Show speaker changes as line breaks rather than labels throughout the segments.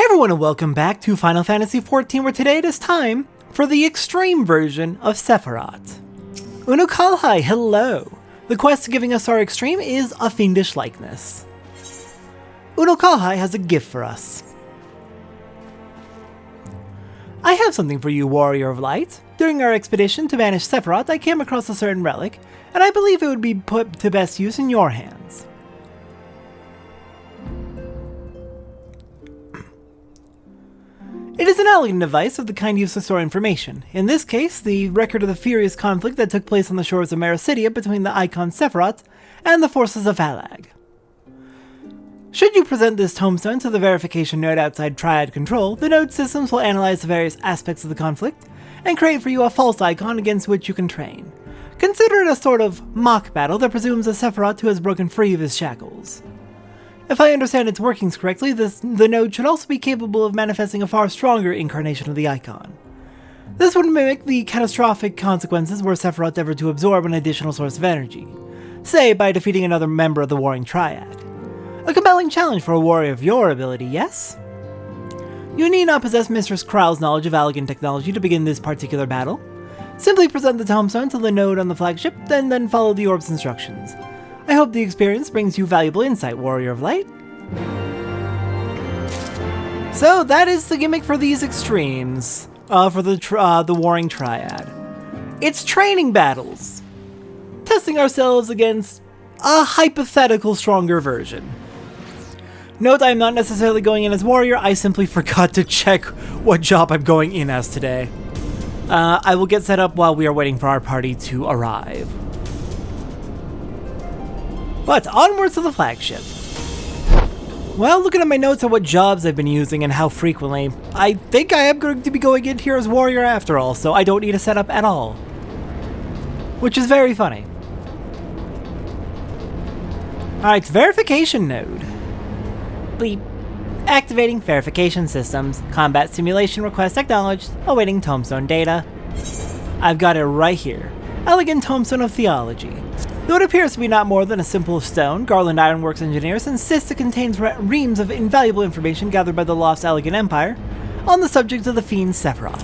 everyone and welcome back to Final Fantasy XIV, where today it is time for the extreme version of Sephirot. Unukalhai, hello! The quest giving us our extreme is a Fiendish Likeness. Unukalhai has a gift for us. I have something for you, Warrior of Light. During our expedition to banish Sephirot, I came across a certain relic, and I believe it would be put to best use in your hands. It is an elegant device of the kind used to store information. In this case, the record of the furious conflict that took place on the shores of Mericidia between the icon Sephirot and the forces of Valag. Should you present this tombstone to the verification node outside Triad Control, the node systems will analyze the various aspects of the conflict and create for you a false icon against which you can train. Consider it a sort of mock battle that presumes a Sephirot who has broken free of his shackles. If I understand its workings correctly, the node should also be capable of manifesting a far stronger incarnation of the icon. This would mimic the catastrophic consequences were Sephirot ever to absorb an additional source of energy, say by defeating another member of the Warring Triad. A compelling challenge for a warrior of your ability, yes? You need not possess Mistress Kral's knowledge of elegant technology to begin this particular battle. Simply present the tombstone to the node on the flagship, and then follow the orb's instructions. I hope the experience brings you valuable insight, Warrior of Light. So that is the gimmick for these extremes, for the Warring Triad. It's training battles, testing ourselves against a hypothetical stronger version. Note, I'm not necessarily going in as warrior, I simply forgot to check what job I'm going in as today. I will get set up while we are waiting for our party to arrive. But onwards to the flagship. Well, looking at my notes on what jobs I've been using and how frequently, I think I am going to be going in here as warrior after all, so I don't need a setup at all. Which is very funny. Alright, verification node. Bleep. Activating verification systems. Combat simulation request acknowledged. Awaiting tombstone data. I've got it right here. Elegant tombstone of theology. Though it appears to be not more than a simple stone, Garland Ironworks engineers insist it contains reams of invaluable information gathered by the Lost Elegant Empire on the subject of the fiend Sephirot.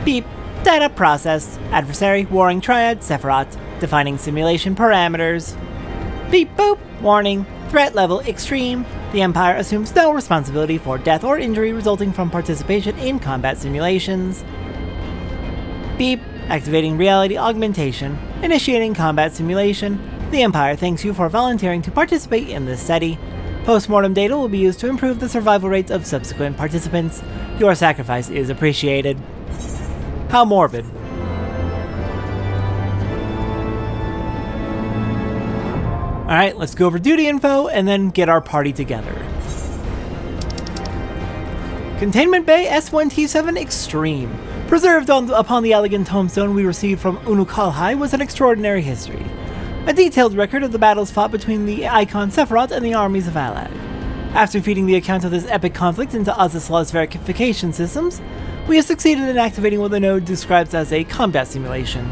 Beep. Data processed. Adversary, Warring Triad, Sephirot. Defining simulation parameters. Beep boop. Warning. Threat level extreme. The Empire assumes no responsibility for death or injury resulting from participation in combat simulations. Beep. Activating reality augmentation. Initiating combat simulation. The Empire thanks you for volunteering to participate in this study. Post-mortem data will be used to improve the survival rates of subsequent participants. Your sacrifice is appreciated. How morbid. Alright, let's go over duty info and then get our party together. Containment Bay S1T7 Extreme. Preserved upon the elegant tombstone we received from Unukalhai was an extraordinary history. A detailed record of the battles fought between the icon Sephirot and the armies of Valag. After feeding the account of this epic conflict into Azasla's verification systems, we have succeeded in activating what the node describes as a combat simulation.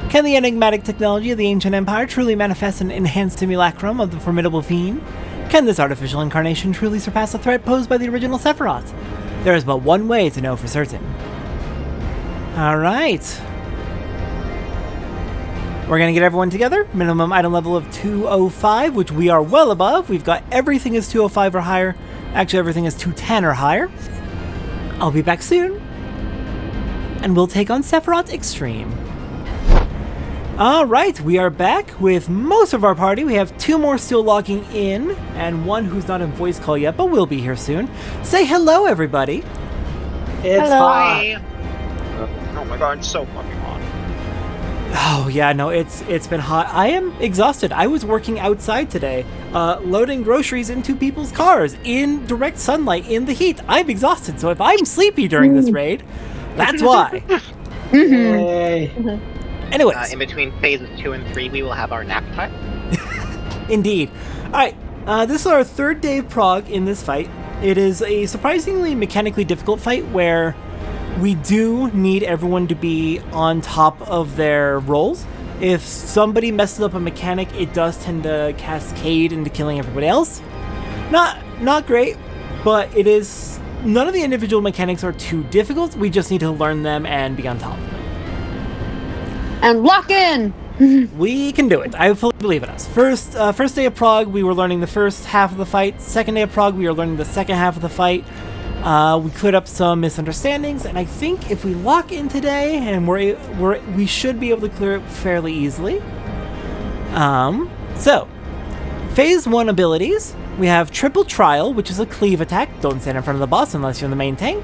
Can the enigmatic technology of the ancient empire truly manifest an enhanced simulacrum of the formidable fiend? Can this artificial incarnation truly surpass the threat posed by the original Sephirot? There is but one way to know for certain. Alright. We're gonna get everyone together. Minimum item level of 205, which we are well above. We've got everything is 205 or higher. Actually, everything is 210 or higher. I'll be back soon. And we'll take on Sephirot Extreme. Alright, we are back with most of our party. We have two more still logging in, and one who's not in voice call yet, but will be here soon. Say hello, everybody.
It's
hello.
hot.
Oh my god, it's so fucking hot.
Oh yeah, no, it's been hot. I am exhausted. I was working outside today, loading groceries into people's cars in direct sunlight in the heat. I'm exhausted, so if I'm sleepy during this raid, that's why.
Yay.
Anyways.
In between phases 2 and 3, we will have our nap time.
Indeed. Alright, this is our third day of prog in this fight. It is a surprisingly mechanically difficult fight where we do need everyone to be on top of their rolls. If somebody messes up a mechanic, it does tend to cascade into killing everybody else. Not great, but it is... None of the individual mechanics are too difficult. We just need to learn them and be on top of them.
And lock in!
We can do it. I fully believe in us. First day of Prague, we were learning the first half of the fight. Second day of Prague, we were learning the second half of the fight. We cleared up some misunderstandings, and I think if we lock in today, and we should be able to clear it fairly easily. So, Phase 1 abilities. We have Triple Trial, which is a cleave attack. Don't stand in front of the boss unless you're in the main tank.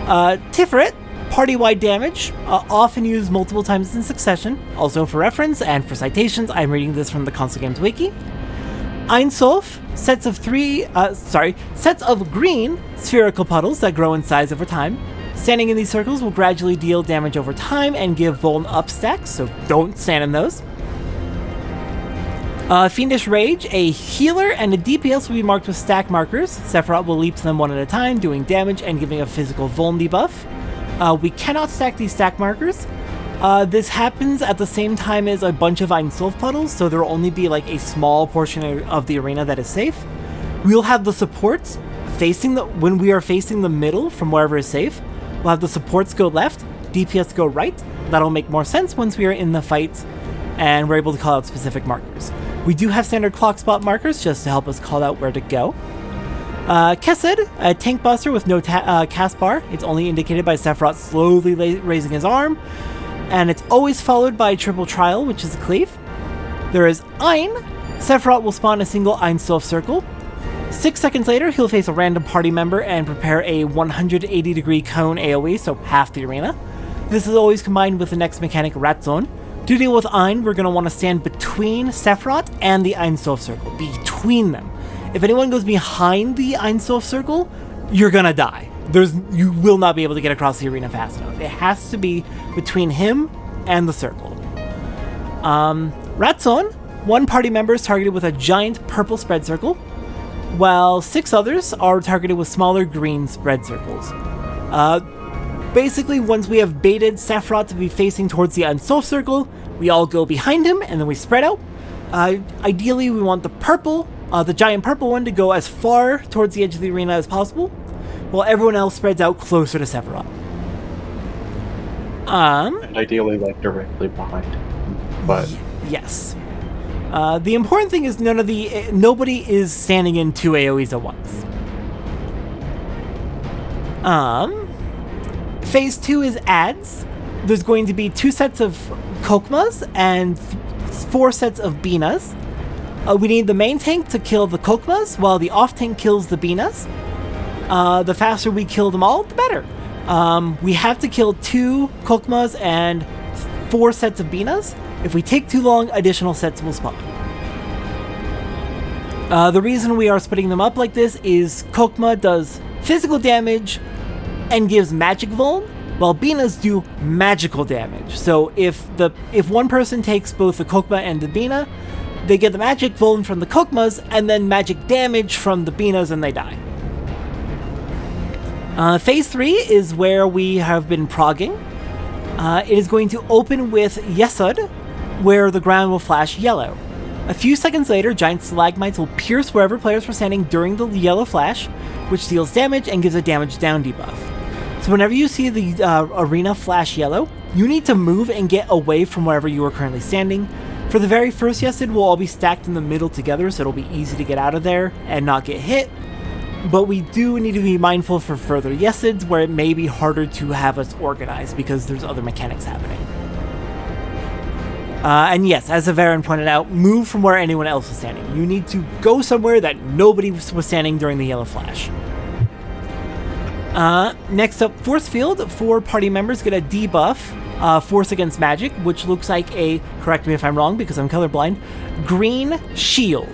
Sephirot, party-wide damage, often used multiple times in succession. Also for reference and for citations, I'm reading this from the Console Games Wiki. Einsolf, sets of green spherical puddles that grow in size over time. Standing in these circles will gradually deal damage over time and give vuln up stacks, so don't stand in those. Fiendish Rage, a healer and a DPS will be marked with stack markers. Sephirot will leap to them one at a time, doing damage and giving a physical vuln debuff. We cannot stack these stack markers. This happens at the same time as a bunch of Einsolf puddles, so there will only be like a small portion of the arena that is safe. We'll have the supports when we are facing the middle from wherever is safe. We'll have the supports go left, DPS go right. That'll make more sense once we are in the fight and we're able to call out specific markers. We do have standard clock spot markers just to help us call out where to go. Kesed, a tank buster with no cast bar. It's only indicated by Sephirot slowly raising his arm. And it's always followed by Triple Trial, which is a cleave. There is Ein. Sephirot will spawn a single Einsolf circle. 6 seconds later, he'll face a random party member and prepare a 180-degree cone AoE, so half the arena. This is always combined with the next mechanic, Ratzon. To deal with Ein, we're going to want to stand between Sephirot and the Einsolf circle. Between them. If anyone goes behind the Einsolf circle, you're going to die. You will not be able to get across the arena fast enough. It has to be between him and the circle. Ratzon, 1 party member is targeted with a giant purple spread circle, while 6 others are targeted with smaller green spread circles. Basically, once we have baited Sephirot to be facing towards the Einsolf circle, we all go behind him and then we spread out. Ideally, we want the giant purple one to go as far towards the edge of the arena as possible, while everyone else spreads out closer to Sephirot.
And ideally, like, directly behind. But
yes. The important thing is nobody is standing in 2 AoEs at once. Phase 2 is adds. There's going to be 2 sets of Kokmas and 4 sets of Binas. We need the main tank to kill the Kokmas, while the off tank kills the Binas. The faster we kill them all, the better. We have to kill 2 Kokmas and 4 sets of Binas. If we take too long, additional sets will spawn. The reason we are splitting them up like this is Kokma does physical damage and gives magic vuln, while Binas do magical damage. So if one person takes both the Kokma and the Bina, they get the magic vuln from the Kokmas and then magic damage from the Binas and they die. Phase 3 is where we have been progging. It is going to open with Yesod, where the ground will flash yellow. A few seconds later, giant stalagmites will pierce wherever players were standing during the yellow flash, which deals damage and gives a damage down debuff. So whenever you see the arena flash yellow, you need to move and get away from wherever you are currently standing. For the very first Yesod, we'll all be stacked in the middle together, so it'll be easy to get out of there and not get hit. But we do need to be mindful for further Yesods, where it may be harder to have us organized because there's other mechanics happening. And yes, as Severin pointed out, move from where anyone else is standing. You need to go somewhere that nobody was standing during the yellow flash. Next up, Force Field. 4 party members get a debuff, Force Against Magic, which looks like a, correct me if I'm wrong because I'm colorblind, green shield.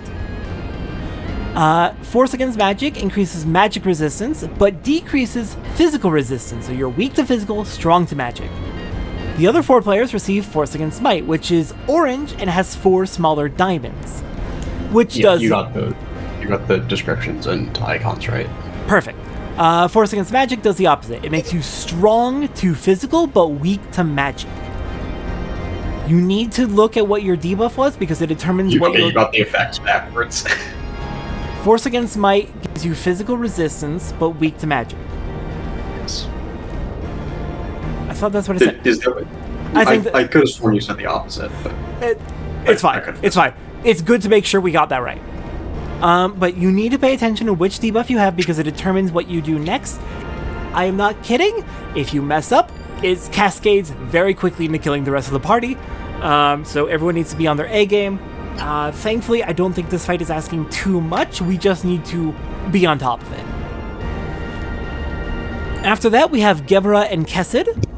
Force Against Magic increases magic resistance, but decreases physical resistance, so you're weak to physical, strong to magic. The other 4 players receive Force Against Might, which is orange and has 4 smaller diamonds. Which does...
You got the descriptions and icons, right?
Perfect. Force Against Magic does the opposite. It makes you strong to physical, but weak to magic. You need to look at what your debuff was because it determines
You
what
got the effects backwards.
Force Against Might gives you physical resistance, but weak to magic.
Yes.
I thought that's what it said.
I could have sworn you said the opposite. But
it's fine. It's fine. It's good to make sure we got that right. But you need to pay attention to which debuff you have because it determines what you do next. I am not kidding. If you mess up, it cascades very quickly into killing the rest of the party. So everyone needs to be on their A game. Thankfully, I don't think this fight is asking too much. We just need to be on top of it. After that, we have Gevra and Kessid.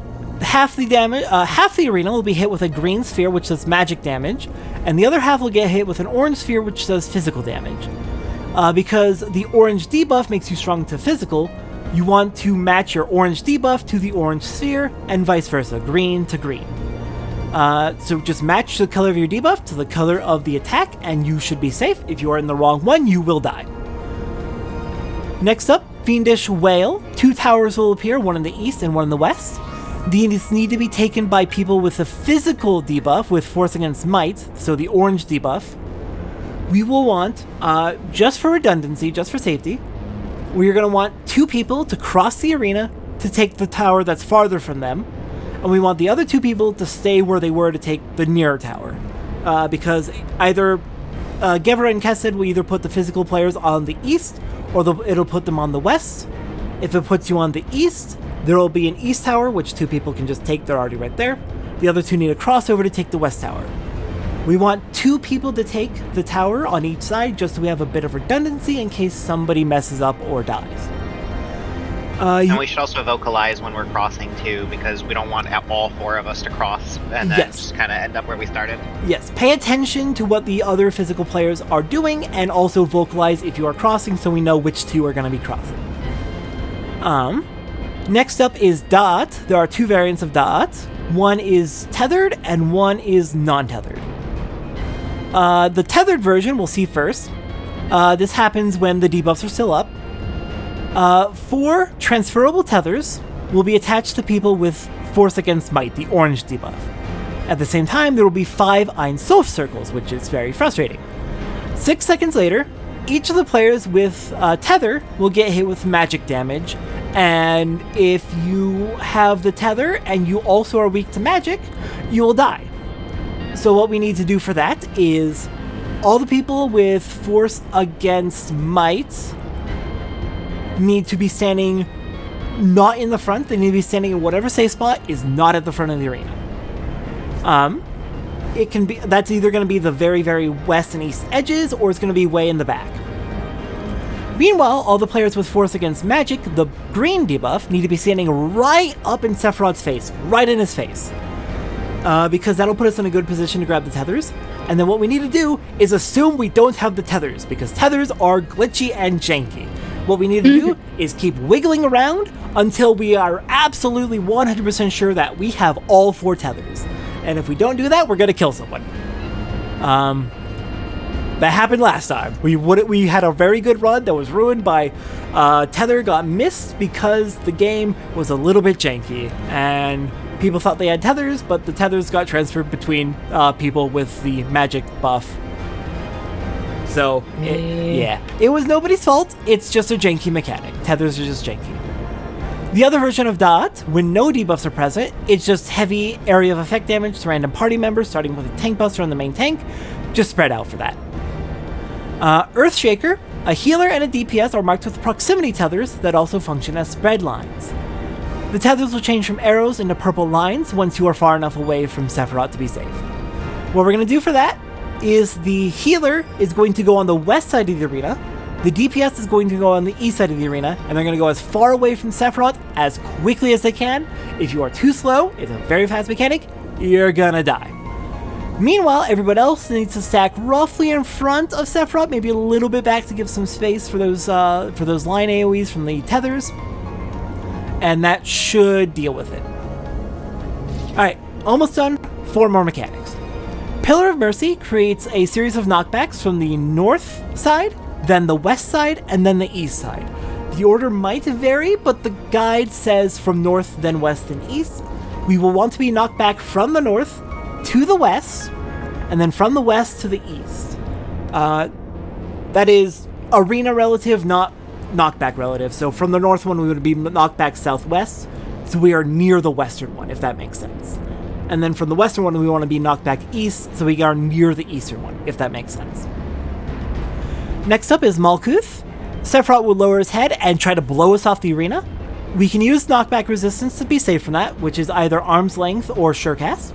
Half the arena will be hit with a green sphere, which does magic damage, and the other half will get hit with an orange sphere, which does physical damage. Because the orange debuff makes you strong to physical, you want to match your orange debuff to the orange sphere, and vice versa, green to green. So just match the color of your debuff to the color of the attack, and you should be safe. If you are in the wrong one, you will die. Next up, Fiendish Whale. 2 towers will appear, one in the east and one in the west. These need to be taken by people with a physical debuff with Force Against Might, so the orange debuff. We will want, just for redundancy, just for safety, we're going to want 2 people to cross the arena to take the tower that's farther from them, and we want the other 2 people to stay where they were to take the nearer tower. Because either Gevra and Kessid will either put the physical players on the east, or it'll put them on the west. If it puts you on the east, there will be an east tower, which 2 people can just take. They're already right there. The other 2 need to cross over to take the west tower. We want 2 people to take the tower on each side, just so we have a bit of redundancy in case somebody messes up or dies.
And we should also vocalize when we're crossing too, because we don't want all 4 of us to cross and then just kind of end up where we started.
Yes, pay attention to what the other physical players are doing, and also vocalize if you are crossing so we know which 2 are going to be crossing. Next up is Da'at. There are 2 variants of Da'at. One is tethered and one is non-tethered. The tethered version we'll see first. This happens when the debuffs are still up. 4 transferable tethers will be attached to people with Force Against Might, the orange debuff. At the same time, there will be 5 Ein Sof circles, which is very frustrating. 6 seconds later, each of the players with tether will get hit with magic damage, and if you have the tether and you also are weak to magic, you will die. So what we need to do for that is all the people with Force Against Might need to be standing not in the front. They need to be standing in whatever safe spot is not at the front of the arena. That's either going to be the very, very west and east edges, or it's going to be way in the back. Meanwhile, all the players with Force Against Magic, the green debuff, need to be standing right up in Sephirot's face, right in his face. Because that'll put us in a good position to grab the tethers. And then what we need to do is assume we don't have the tethers, because tethers are glitchy and janky. What we need to do is keep wiggling around until we are absolutely 100% sure that we have all 4 tethers. And if we don't do that, we're going to kill someone. That happened last time. We had a very good run that was ruined by tether got missed because the game was a little bit janky. And people thought they had tethers, but the tethers got transferred between people with the magic buff. So, it was nobody's fault. It's just a janky mechanic. Tethers are just janky. The other version of Da'at, when no debuffs are present, it's just heavy area of effect damage to random party members, starting with a tank buster on the main tank. Just spread out for that. Earthshaker, a healer and a DPS are marked with proximity tethers that also function as spread lines. The tethers will change from arrows into purple lines once you are far enough away from Sephirot to be safe. What we're going to do for that is the healer is going to go on the west side of the arena, the DPS is going to go on the east side of the arena, and they're going to go as far away from Sephirot as quickly as they can. If you are too slow, it's a very fast mechanic, you're gonna die. Meanwhile, everyone else needs to stack roughly in front of Sephirot, maybe a little bit back to give some space for those line AoEs from the tethers, and that should deal with it. Alright, almost done. 4 more mechanics. Pillar of Mercy creates a series of knockbacks from the north side, then the west side, and then the east side. The order might vary, but the guide says from north, then west, then east. We will want to be knocked back from the north, to the west, and then from the west to the east. That is arena relative, not knockback relative. So from the north one, we would be knockback southwest. So we are near the western one, if that makes sense. And then from the western one, we want to be knockback east. So we are near the eastern one, if that makes sense. Next up is Malkuth. Sephirot will lower his head and try to blow us off the arena. We can use knockback resistance to be safe from that, which is either arm's length or surecast.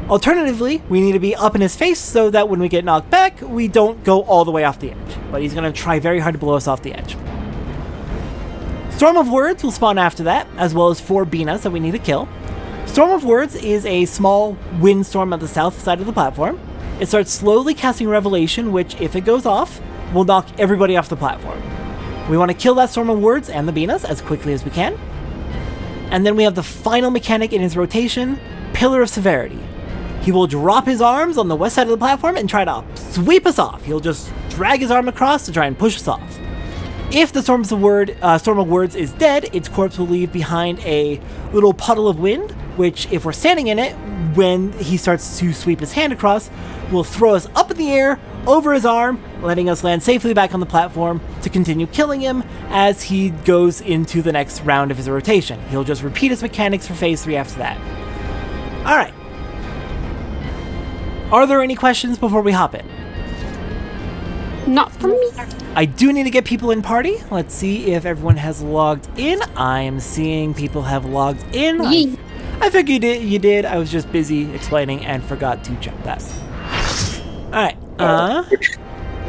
Alternatively, we need to be up in his face so that when we get knocked back, we don't go all the way off the edge. But he's going to try very hard to blow us off the edge. Storm of Words will spawn after that, as well as 4 Binas that we need to kill. Storm of Words is a small windstorm at the south side of the platform. It starts slowly casting Revelation, which, if it goes off, will knock everybody off the platform. We want to kill that Storm of Words and the Binas as quickly as we can. And then we have the final mechanic in his rotation, Pillar of Severity. He will drop his arms on the west side of the platform and try to sweep us off. He'll just drag his arm across to try and push us off. If the Storm of Words is dead, its corpse will leave behind a little puddle of wind, which, if we're standing in it, when he starts to sweep his hand across, will throw us up in the air, over his arm, letting us land safely back on the platform to continue killing him as he goes into the next round of his rotation. He'll just repeat his mechanics for phase 3 after that. Alright. Are there any questions before we hop in?
Not for me.
I do need to get people in party. Let's see if everyone has logged in. I am seeing people have logged in. I figured you did. I was just busy explaining and forgot to check that. Alright.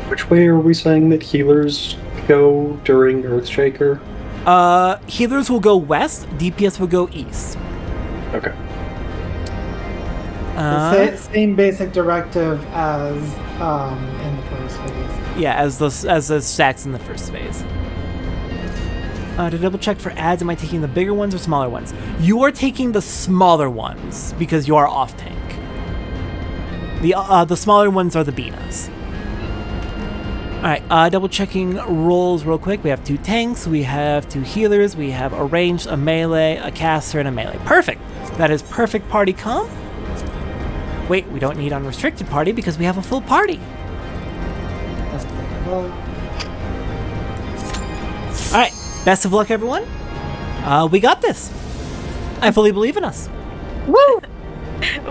Which way are we saying that healers go during Earthshaker?
Healers will go west, DPS will go east.
Okay.
Same basic directive as in the first phase.
Yeah, as the stacks in the first phase. To double check for ads, am I taking the bigger ones or smaller ones? You are taking the smaller ones because you are off tank. The smaller ones are the Binas. Alright, double checking rolls real quick. We have 2 tanks, we have 2 healers, we have a ranged, a melee, a caster, and a melee. Perfect! That is perfect party comp. Wait, we don't need unrestricted party because we have a full party. Alright, best of luck everyone. We got this. I fully believe in us.
Woo!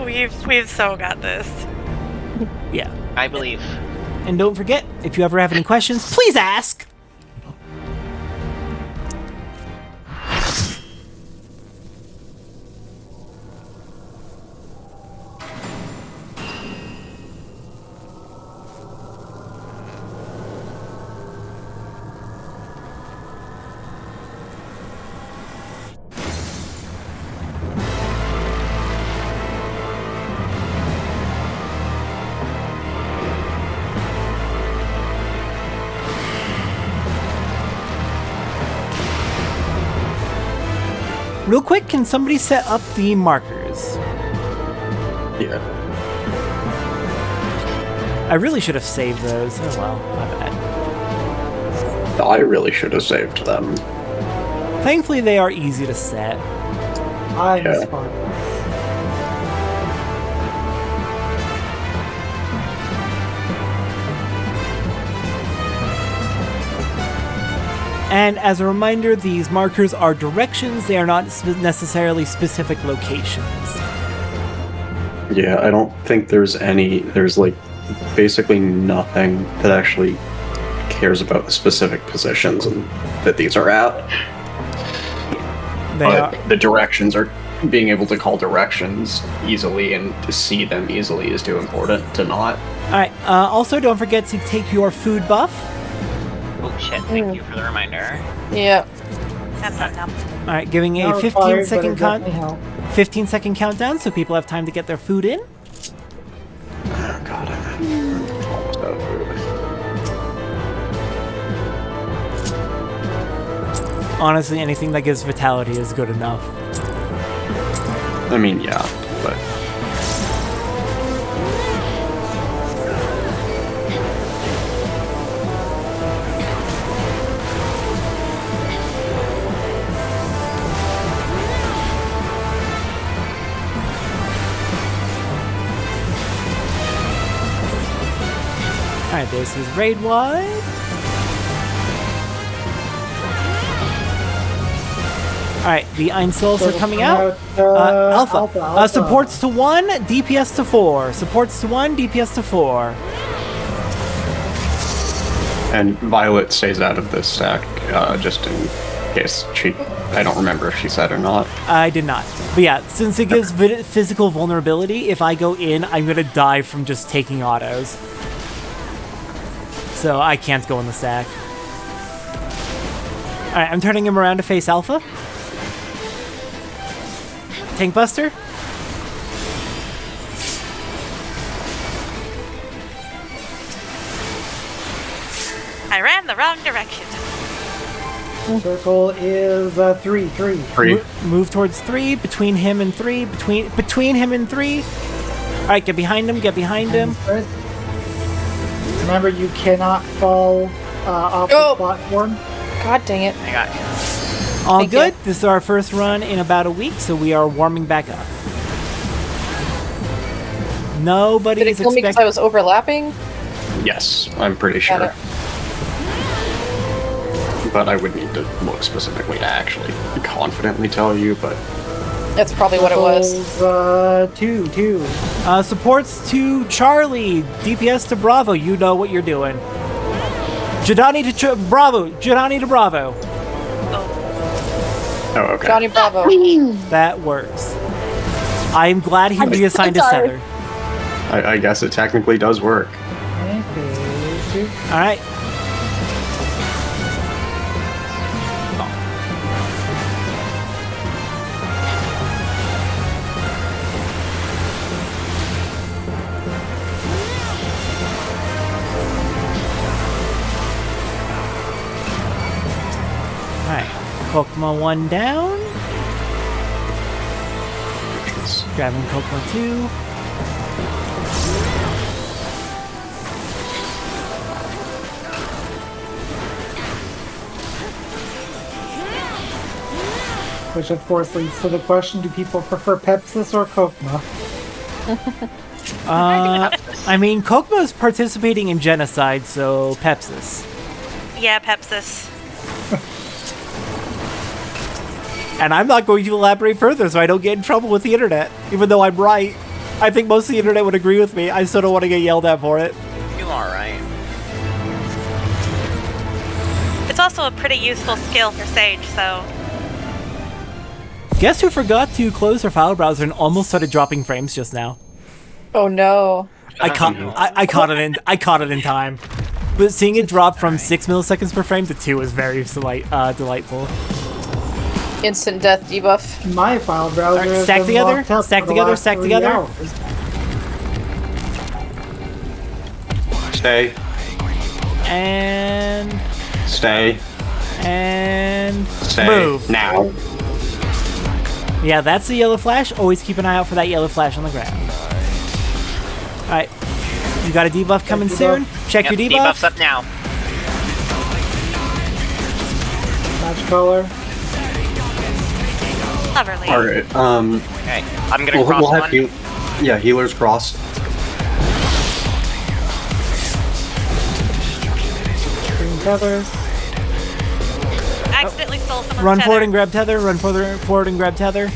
We've so got this.
Yeah.
I believe.
And don't forget, if you ever have any questions, please ask! Real quick, can somebody set up the markers?
Yeah.
I really should have saved those. Oh well, my bad.
I really should have saved them.
Thankfully, they are easy to set.
I'm
Yeah.
smart.
And as a reminder, these markers are directions, they are not necessarily specific locations.
Yeah, I don't think there's like basically nothing that actually cares about the specific positions and that these are at. The directions are being able to call directions easily and to see them easily is too important to not.
Alright, also don't forget to take your food buff.
Oh shit, thank you for the reminder.
Yeah.
Alright, giving a
Not required,
15 second countdown so people have time to get their food in.
Oh god, I'm almost out of food.
Honestly, anything that gives vitality is good enough.
I mean, yeah, but...
Alright, this is raid wide. Alright, the Einsolves are coming out. Alpha. Supports to 1, DPS to 4. Supports to 1, DPS to 4.
And Violet stays out of this stack, just in case I don't remember if she said or not.
I did not. But yeah, since it gives physical vulnerability, if I go in, I'm gonna die from just taking autos. So I can't go in the stack. Alright, I'm turning him around to face Alpha. Tank Buster.
I ran the wrong direction.
Circle is 3.
3.
Move towards 3, between him and 3, between him and 3. Alright, get behind him,
Remember, you cannot fall off the platform.
God dang it.
I got you.
All
Thank
good.
you.
This is our first run in about a week, so we are warming back up. Nobody
Did it
is
kill me because I was overlapping?
Yes, I'm pretty
Got
sure.
it.
But I would need to look specifically to actually confidently tell you, but...
That's probably what it was.
Circles, 2.
Supports to Charlie. DPS to Bravo. You know what you're doing. Jadani to Bravo. Jadani to Bravo.
Oh, okay.
Johnny Bravo.
That works. I'm glad he reassigned to Sever.
I guess it technically does work.
Alright. Alright. Kokma 1 down. Grabbing Kokma 2.
Which of course leads to the question, do people prefer Pepsis or Kokma?
I mean, Kokma is participating in genocide, so Pepsis.
Yeah, Pepsis.
And I'm not going to elaborate further so I don't get in trouble with the internet, even though I'm right. I think most of the internet would agree with me. I still don't want to get yelled at for it.
You alright.
It's also a pretty useful skill for Sage, so...
Guess who forgot to close her file browser and almost started dropping frames just now?
Oh no.
I caught it in time. But seeing it drop from 6 milliseconds per frame to 2 is very delightful.
Instant death debuff.
My file browser
Alright,
has
stack
been
together,
locked up
stack
for the
together,
last
stack
3
together.
hours.
Stay.
And
Stay. Stay.
Move.
Now.
Yeah, that's the yellow flash. Always keep an eye out for that yellow flash on the ground. Alright. You got a debuff coming soon. Check your debuff.
Debuff's up now.
Match color.
Cleverly.
Alright,
Okay, I'm gonna cross
we'll have
one.
yeah, healers crossed.
Green feathers.
Accidentally stole someone's
Run forward
tether.
and grab tether. Run forward and grab tether.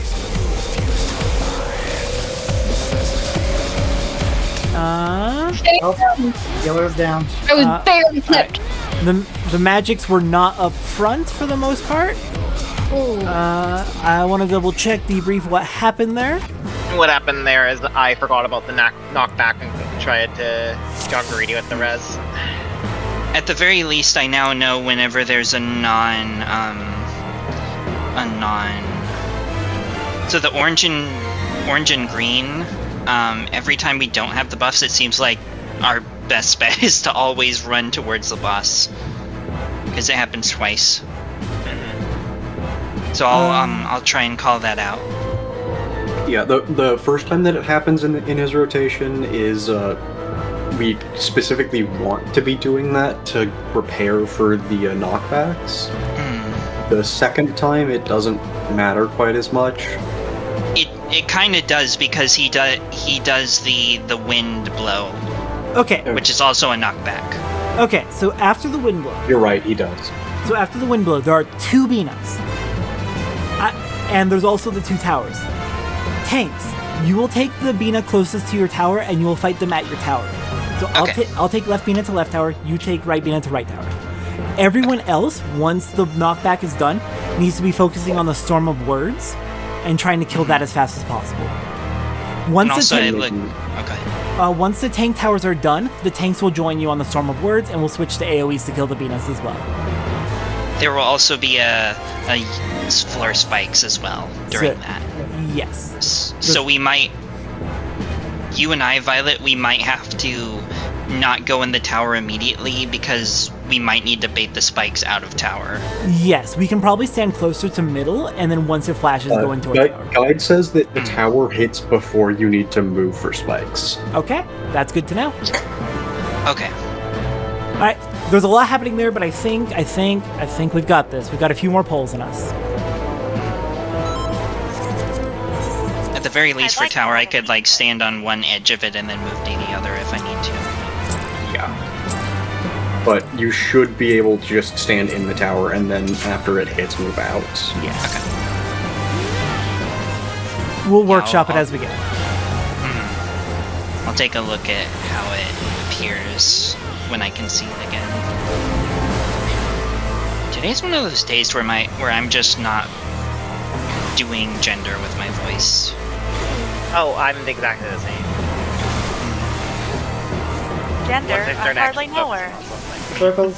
Oh, healer's down.
I was barely clipped.
The magics were not up front for the most part. I want to double check, debrief what happened there.
What happened there is I forgot about the knockback and tried to jog greedy with the res.
At the very least, I now know whenever there's a non. So the orange and green. Every time we don't have the buffs, it seems like our best bet is to always run towards the boss, because it happens twice. So I'll try and call that out.
Yeah, the first time that it happens in his rotation is we specifically want to be doing that to prepare for the knockbacks. The second time it doesn't matter quite as much.
It kind of does, because he does the wind blow.
Okay.
which is also a knockback.
Okay, so after the wind blow.
You're right, he does.
So after the wind blow, there are 2 Binas. And there's also the 2 towers. Tanks, you will take the Bina closest to your tower and you will fight them at your tower. So I'll take left Bina to left tower, you take right Bina to right tower. Everyone else, once the knockback is done, needs to be focusing on the Storm of Words and trying to kill that as fast as possible. Once the tank towers are done, the tanks will join you on the Storm of Words and we'll switch to AoEs to kill the Binas as well.
There will also be a floor spikes as well during that.
Yes.
So we might, you and I, Violet, we might have to not go in the tower immediately because we might need to bait the spikes out of tower.
Yes, we can probably stand closer to middle, and then once it flashes, go into a tower.
Guide says that the tower hits before you need to move for spikes.
Okay, that's good to know.
Okay.
All right, there's a lot happening there, but I think we've got this. We've got a few more poles in us.
At the very least, for tower, I could like stand on one edge of it and then move to the other if I need to.
Yeah. But you should be able to just stand in the tower and then after it hits, move out.
Yes.
Okay.
We'll workshop it as we go.
I'll take a look at how it appears when I can see it again. Today's one of those days where I'm just not doing gender with my voice.
Oh, I'm exactly the same.
Gender, I hardly know her.
Circles.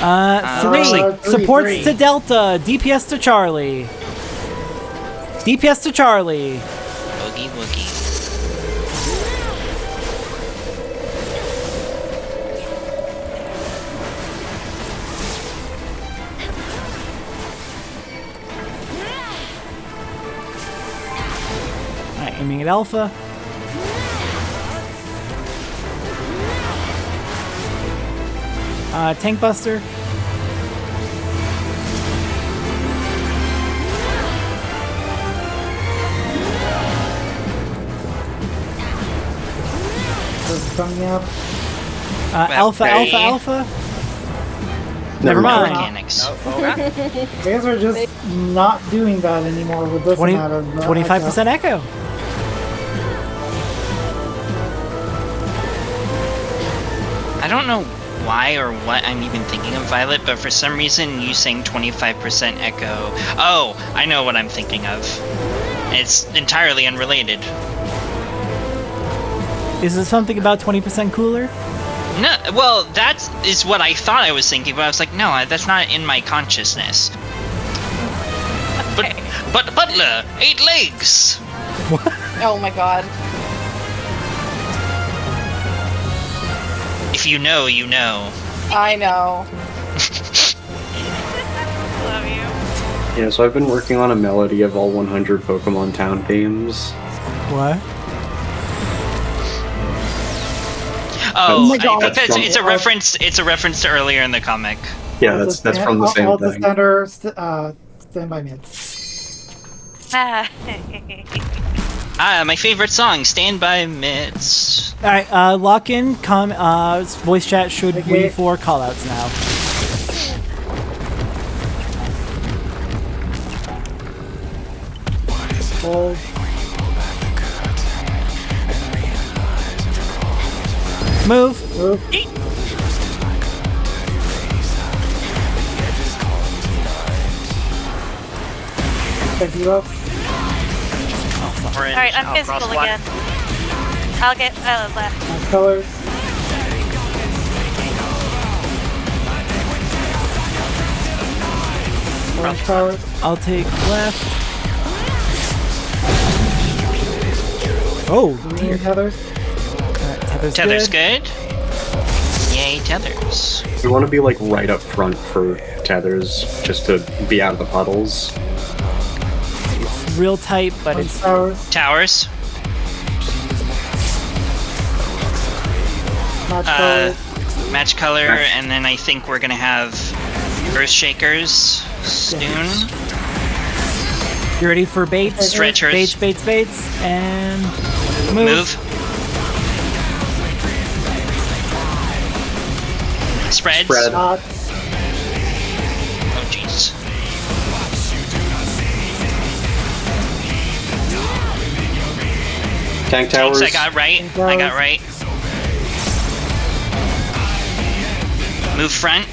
3. Supports
3.
to Delta. DPS to Charlie. DPS to Charlie.
Boogie woogie.
Alright, aiming at Alpha. Tank Buster.
Coming up.
Alpha. Never
No
mind.
mechanics.
You guys are just not doing that anymore with this amount of
25% echo.
I don't know why or what I'm even thinking of, Violet, but for some reason you saying 25% echo. Oh, I know what I'm thinking of. It's entirely unrelated.
Is it something about 20% cooler?
No, well, that is what I thought I was thinking, but I was like, no, that's not in my consciousness. But Butler, 8 legs!
Oh my god.
If you know, you know.
I know.
Love you.
Yeah, so I've been working on a melody of all 100 Pokemon Town themes.
What?
Oh,
my God.
because it's a reference. It's a reference to earlier in the comic.
Yeah, that's from the same
all the
thing.
center standby mids.
My favorite song, "Stand by Mitts."
Alright, lock in, voice chat should be for callouts now.
Hold.
Move.
Thank you up.
Orange,
Alright, I'm
I'll
physical
cross one.
again. I'll get left.
My colors. Orange powers.
I'll take left. Oh,
Green tethers.
Tether's
Tether's
good.
good. Yay, tethers.
We want to be like right up front for tethers, just to be out of the puddles.
It's real tight, but
Orange
it's
powers.
Towers.
Match colors.
Match color, and then I think we're gonna have Earthshakers soon.
You ready for baits?
Stretchers.
Baits, and move.
Spreads.
Spread.
Not.
Oh, jeez.
Tank towers.
I got right. I got right. Move front.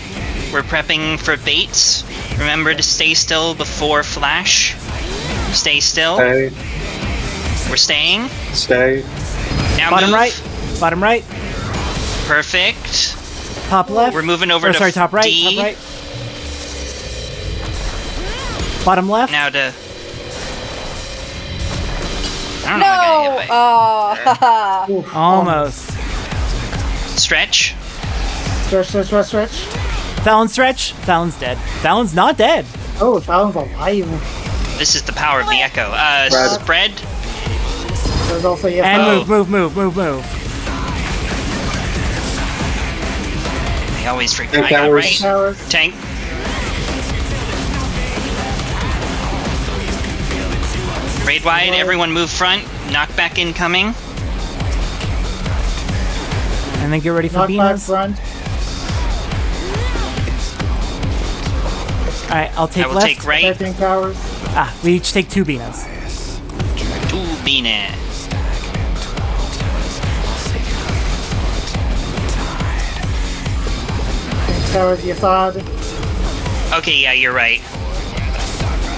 We're prepping for baits. Remember to stay still before flash. Stay still.
Stay.
We're staying.
Stay.
Now
Bottom
move.
right. Bottom right.
Perfect.
Top left.
We're moving over
Or,
to
sorry, top right.
D.
Top right. Bottom left.
Now to... I don't know what I got hit by.
Oh.
Almost.
Stretch.
Stretch.
Fallon stretch. Fallon's dead. Fallon's not dead.
Oh, Fallon's alive.
This is the power of the echo. Spread.
There's also yes.
And
Oh.
move.
I always forget.
Tank
I got
towers.
right.
Towers.
Tank. Raid wide, everyone move front. Knockback incoming.
And then get ready for
Knock back
Beanas.
front.
Alright, I'll take
I will
left.
take right.
Tank towers.
We each take 2 Beanas.
2 Beanas.
Tank towers. Yasad.
Okay, yeah, you're right.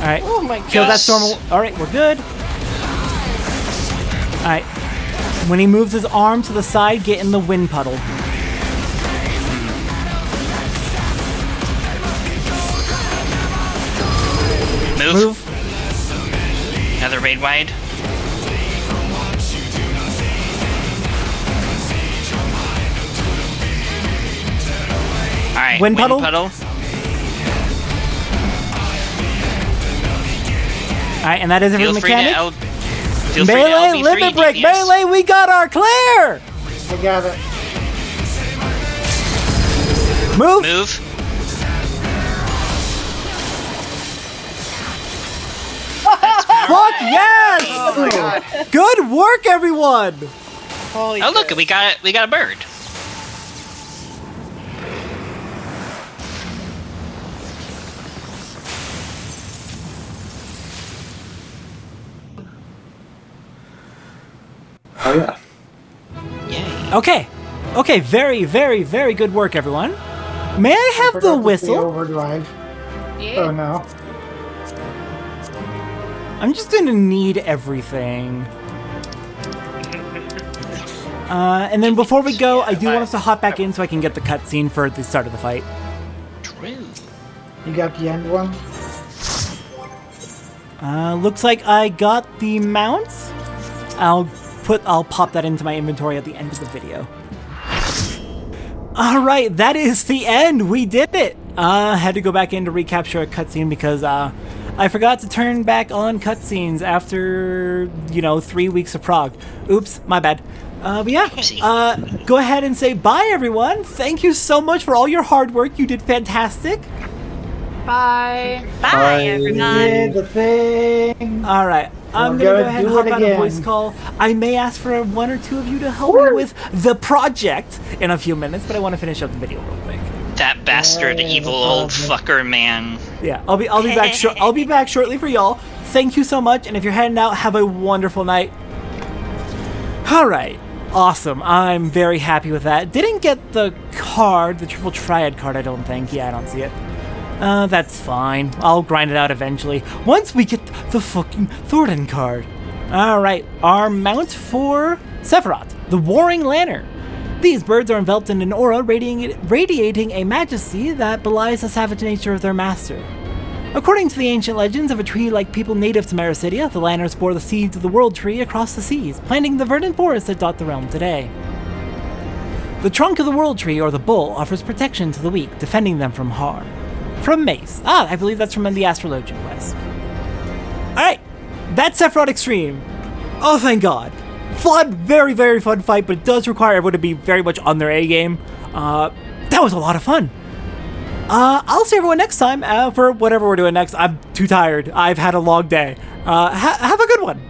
Alright.
Oh my
Kill that
gosh.
storm. Alright, we're good. Alright. When he moves his arm to the side, get in the wind puddle.
Move.
Move.
Another raid wide. Alright,
Wind puddle?
puddle.
Alright, and that is every
Feel free to
mechanic.
Feel free to
Melee,
LB3
limit break,
DPS.
melee, we got our clear!
I got it.
Move!
Move.
Fuck yes!
Oh my god.
Good work, everyone!
Holy
Oh look,
shit.
we got a bird.
Oh yeah.
Yay.
Okay, very, very, very good work, everyone. May I have the
Forgot to say
whistle?
Overdrive. Oh no.
I'm just gonna need everything. And then before we go, I do want us to hop back in so I can get the cutscene for the start of the fight.
True.
You got the end one?
Looks like I got the mounts. I'll pop that into my inventory at the end of the video. Alright, that is the end! We did it! Had to go back in to recapture a cutscene because, I forgot to turn back on cutscenes after, 3 weeks of prog. Oops, my bad. But yeah, go ahead and say bye, everyone! Thank you so much for all your hard work, you did fantastic!
Bye.
Bye,
everyone!
Did the thing.
Alright, I'm
We're
gonna go
gonna
ahead and
do
hop
it
out a
again.
voice call. I may ask for 1 or 2 of you to help me with the project in a few minutes, but I want to finish up the video real quick.
That bastard,
Yeah,
evil
no
old
problem.
fucker, man.
Yeah, I'll be back. I'll be back shortly for y'all. Thank you so much, and if you're heading out, have a wonderful night. All right, awesome. I'm very happy with that. Didn't get the card, the triple triad card. I don't think. Yeah, I don't see it. That's fine. I'll grind it out eventually once we get the fucking Thornton card. All right, our mount for Sephirot, the Warring Lantern. These birds are enveloped in an aura radiating a majesty that belies the savage nature of their master. According to the ancient legends of a tree-like people native to Mericidia, the lanterns bore the seeds of the World Tree across the seas, planting the verdant forests that dot the realm today. The trunk of the World Tree, or the bull, offers protection to the weak, defending them from harm. From Mace. I believe that's from the Astrologian quest. Alright, that's Sephirot Extreme. Oh, thank God. Fun, very, very fun fight, but it does require everyone to be very much on their A game. That was a lot of fun. I'll see everyone next time for whatever we're doing next. I'm too tired. I've had a long day. Have a good one.